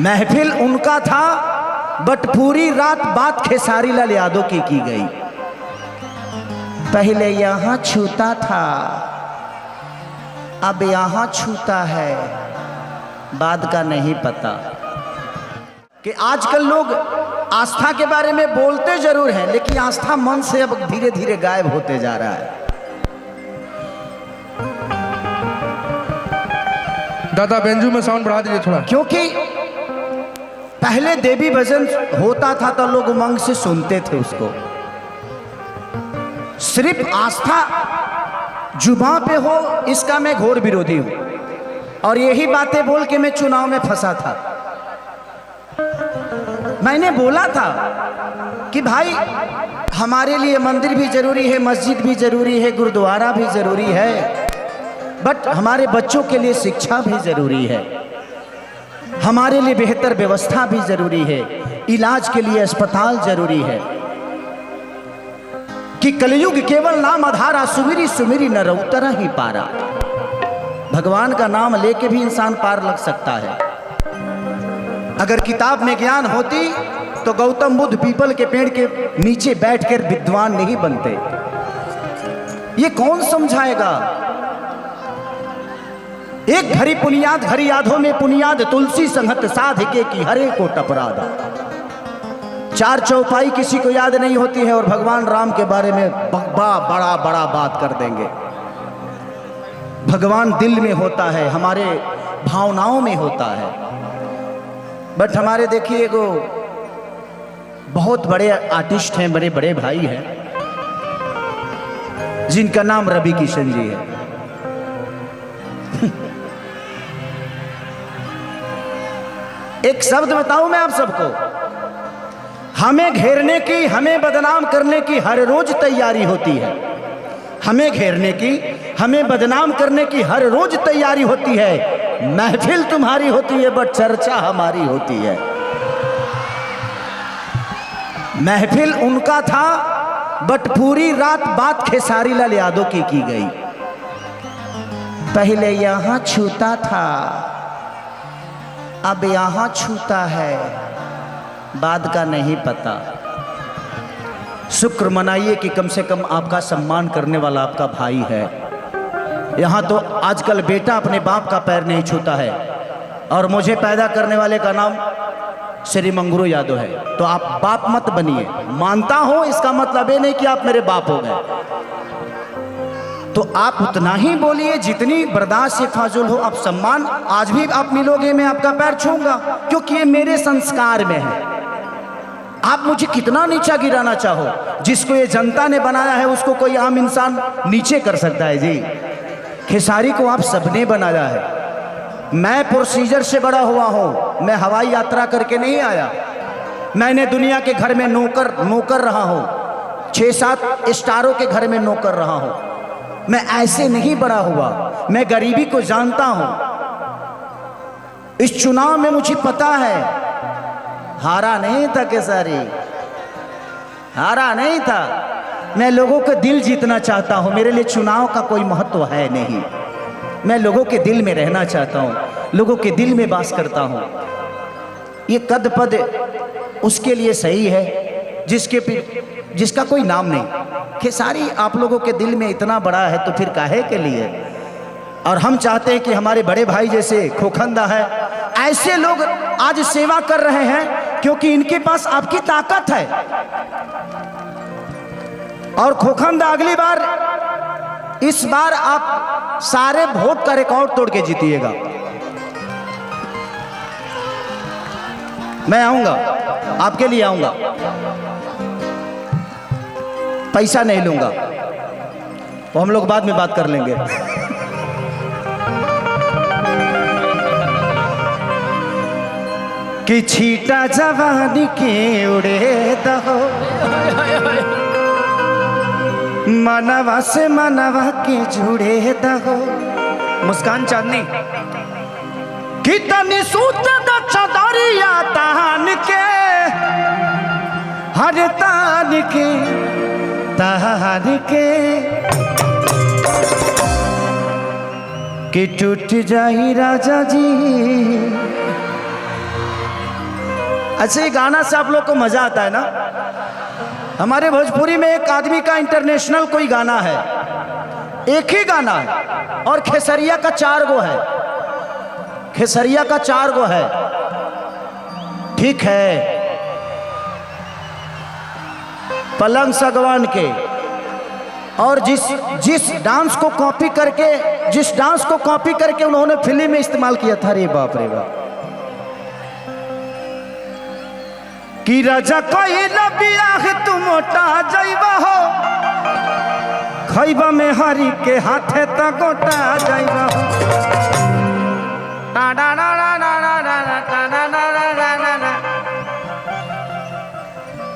महफिल उनका था बट पूरी रात बात खेसारी लाल यादव की गई। पहले यहां छूता था अब यहां छूता है, बाद का नहीं पता। कि आजकल लोग आस्था के बारे में बोलते जरूर हैं लेकिन आस्था मन से अब धीरे धीरे गायब होते जा रहा है। दादा बेंजू में साउंड बढ़ा दीजिए थोड़ा। क्योंकि पहले देवी भजन होता था तो लोग उमंग से सुनते थे उसको। सिर्फ आस्था जुबान पे हो इसका मैं घोर विरोधी हूं और यही बातें बोल के मैं चुनाव में फंसा था। मैंने बोला था कि भाई हमारे लिए मंदिर भी जरूरी है, मस्जिद भी जरूरी है, गुरुद्वारा भी जरूरी है, बट हमारे बच्चों के लिए शिक्षा भी जरूरी है, हमारे लिए बेहतर व्यवस्था भी जरूरी है, इलाज के लिए अस्पताल जरूरी है। कि कलयुग केवल नाम आधारा, सुमिरी सुमिरी न उतरा ही पारा। भगवान का नाम लेके भी इंसान पार लग सकता है। अगर किताब में ज्ञान होती तो गौतम बुद्ध पीपल के पेड़ के नीचे बैठकर विद्वान नहीं बनते। ये कौन समझाएगा? एक घड़ी पुनियाद घड़ी यादों में पुनियाद, तुलसी संगत साधके की हरे को टपरादा। चार चौपाई किसी को याद नहीं होती है और भगवान राम के बारे में बड़ा बड़ा बात कर देंगे। भगवान दिल में होता है, हमारे भावनाओं में होता है। बट हमारे देखिए एगो बहुत बड़े आर्टिस्ट हैं, बड़े बड़े भाई हैं जिनका नाम रवि किशन जी है। एक शब्द बताऊं मैं आप सबको, हमें घेरने की, हमें बदनाम करने की हर रोज तैयारी होती है। हमें घेरने की, हमें बदनाम करने की हर रोज तैयारी होती है। महफिल तुम्हारी होती है बट चर्चा हमारी होती है। महफिल उनका था बट पूरी रात बात खेसारी लाल यादव की गई। पहले यहां छूता था अब यहां छूता है, बाद का नहीं पता। शुक्र मनाइए कि कम से कम आपका सम्मान करने वाला आपका भाई है। यहाँ तो आजकल बेटा अपने बाप का पैर नहीं छूता है और मुझे पैदा करने वाले का नाम श्री मंगरू यादव है। तो आप बाप मत बनिए। मानता हूं इसका मतलब ये नहीं कि आप मेरे बाप हो गए। तो आप उतना ही बोलिए जितनी बर्दाश्त से फाजुल हो। आप सम्मान आज भी आप मिलोगे, मैं आपका पैर छूंगा क्योंकि ये मेरे संस्कार में है। आप मुझे कितना नीचा गिराना चाहो, जिसको ये जनता ने बनाया है उसको कोई आम इंसान नीचे कर सकता है जी। खेसारी को आप सबने बनाया है। मैं प्रोसीजर से बड़ा हुआ हूं, मैं हवाई यात्रा करके नहीं आया। मैंने दुनिया के घर में नौकर रहा हूं, 6-7 स्टारों के घर में नौकर रहा हूं। मैं ऐसे नहीं बड़ा हुआ, मैं गरीबी को जानता हूं। इस चुनाव में मुझे पता है, हारा नहीं था खेसारी, हारा नहीं था। मैं लोगों का दिल जीतना चाहता हूं। मेरे लिए चुनाव का कोई महत्व है नहीं। मैं लोगों के दिल में रहना चाहता हूं, लोगों के दिल में वास करता हूं। ये कद पद उसके लिए सही है जिसका कोई नाम नहीं। खेसारी आप लोगों के दिल में इतना बड़ा है तो फिर काहे के लिए? और हम चाहते हैं कि हमारे बड़े भाई जैसे खोखंदा है, ऐसे लोग आज सेवा कर रहे हैं क्योंकि इनके पास आपकी ताकत है। और खोखंदा अगली बार, इस बार आप सारे वोट का रिकॉर्ड तोड़ के जीतिएगा। मैं आऊंगा, आपके लिए आऊंगा, पैसा नहीं लूंगा, वो हम लोग बाद में बात कर लेंगे। कि छीटा जवानी के उड़े दहो, मनवा से मनवा के जुड़े दहो। मुस्कान चांदनी कितनी सूत चदरिया तान के, हर तान के तान के, कि टूट जाई राजा जी अच्छा, ये गाना से आप लोग को मजा आता है ना। हमारे भोजपुरी में एक आदमी का इंटरनेशनल कोई गाना है, एक ही गाना है, और खेसरिया का 4 गो है। खेसरिया का 4 गो है, ठीक है। पलंग सगवान के, और जिस डांस को कॉपी करके उन्होंने फिल्म में इस्तेमाल किया था, रे बाप रे बाप। कि राजा कोई बियाह तू मोटा जाइबा हो, खैबा में हरी के हाथे त गोटा जाइबा हो।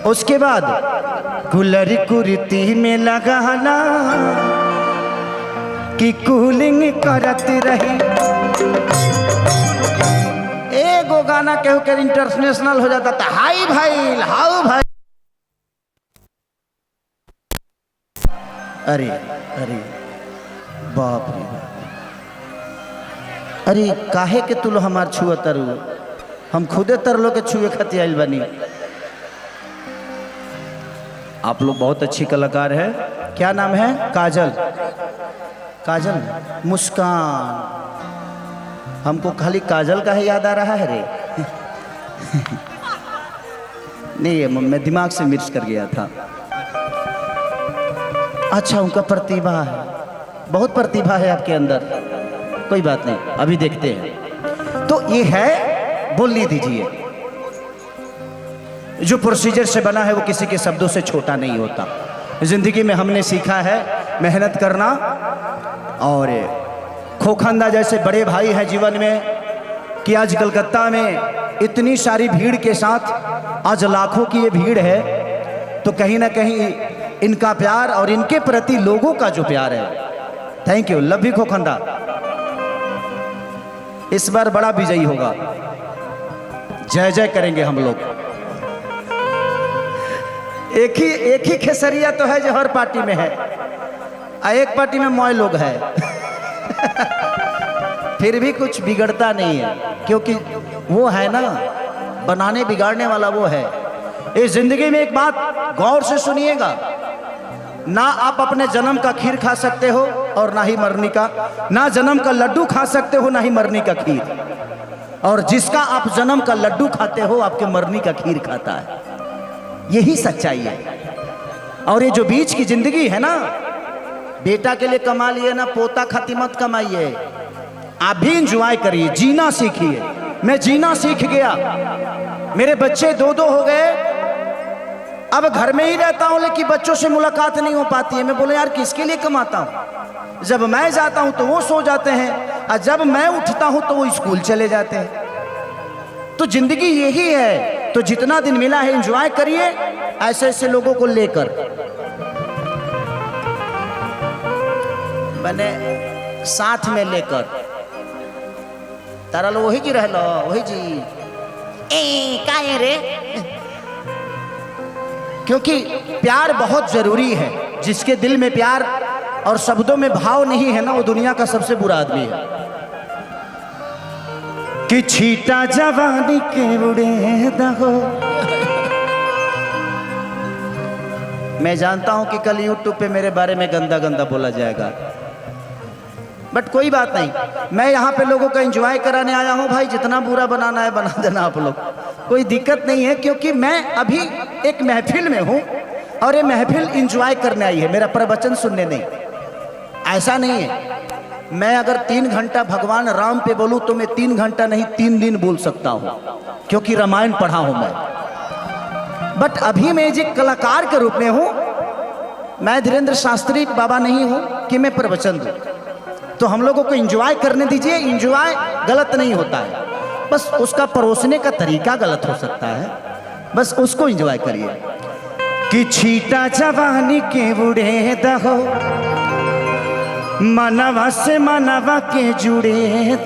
उसके बाद कुलरी कुर्ती में लगाना कि कूलिंग करत रही। एगो गाना केहू के इंटरनेशनल हो जाता था, हाई भाई हाउ भाई। अरे अरे बाप रे बाप, अरे काहे के तुलो हमार छुआ तरु, हम खुदे तरलो के छुए खातिर आइल बनी। आप लोग बहुत अच्छी कलाकार है। क्या नाम है? काजल। काजल, मुस्कान। हमको खाली काजल का ही याद आ रहा है रे। नहीं, ये मैं दिमाग से मिक्स कर गया था। अच्छा, उनका प्रतिभा है, बहुत प्रतिभा है आपके अंदर। कोई बात नहीं, अभी देखते हैं। तो ये है, बोलने दीजिए। जो प्रोसीजर से बना है वो किसी के शब्दों से छोटा नहीं होता। जिंदगी में हमने सीखा है मेहनत करना, और खोखंदा जैसे बड़े भाई हैं जीवन में, कि आज कलकत्ता में इतनी सारी भीड़ के साथ आज लाखों की ये भीड़ है, तो कहीं ना कहीं इनका प्यार और इनके प्रति लोगों का जो प्यार है, थैंक यू, लव यू खोखंदा। इस बार बड़ा विजयी होगा, जय जय करेंगे हम लोग। एक ही खेसरिया तो है जो हर पार्टी में है, एक पार्टी में मौज लोग है। फिर भी कुछ बिगड़ता नहीं है, क्योंकि वो है ना, बनाने बिगाड़ने वाला वो है। इस जिंदगी में एक बात गौर से सुनिएगा, ना आप अपने जन्म का खीर खा सकते हो और ना ही मरनी का, ना जन्म का लड्डू खा सकते हो ना ही मरनी का खीर, और जिसका आप जन्म का लड्डू खाते हो आपके मरनी का खीर खाता है। यही सच्चाई है। और ये जो बीच की जिंदगी है ना, बेटा के लिए कमा लिए ना, पोता खातिर मत कमाइए। आप भी इंजॉय करिए, जीना सीखिए। मैं जीना सीख गया, मेरे बच्चे 2-2 हो गए, अब घर में ही रहता हूं, लेकिन बच्चों से मुलाकात नहीं हो पाती है। मैं बोले यार किसके लिए कमाता हूं? जब मैं जाता हूं तो वो सो जाते हैं, और जब मैं उठता हूं तो वो स्कूल चले जाते हैं। तो जिंदगी यही है। तो जितना दिन मिला है एंजॉय करिए, ऐसे ऐसे लोगों को लेकर। मैंने साथ में लेकर तारा लो, वही जी रह लो, वही जी काहे रे। क्योंकि प्यार बहुत जरूरी है। जिसके दिल में प्यार और शब्दों में भाव नहीं है ना, वो दुनिया का सबसे बुरा आदमी है। कि छीटा जवानी के उड़े दहो। मैं जानता हूं कि कल यूट्यूब पे मेरे बारे में गंदा गंदा बोला जाएगा, बट कोई बात नहीं। मैं यहाँ पे लोगों का एंजॉय कराने आया हूँ भाई। जितना बुरा बनाना है बना देना आप लोग, कोई दिक्कत नहीं है। क्योंकि मैं अभी एक महफिल में हूँ, और ये महफिल एंजॉय करने आई है, मेरा प्रवचन सुनने नहीं। ऐसा नहीं है, मैं अगर 3 घंटा भगवान राम पे बोलूं तो मैं 3 घंटा नहीं 3 दिन बोल सकता हूं, क्योंकि रामायण पढ़ा हूं मैं। बट अभी मैं एक कलाकार के रूप में हूं। मैं धीरेन्द्र शास्त्री बाबा नहीं हूं कि मैं प्रवचन दूं। तो हम लोगों को एंजॉय करने दीजिए। एंजॉय गलत नहीं होता है, बस उसका परोसने का तरीका गलत हो सकता है, बस उसको एंजॉय करिए। कि छीटा जवानी के बुढ़े दहो, मनवा से मनवा के जुड़े।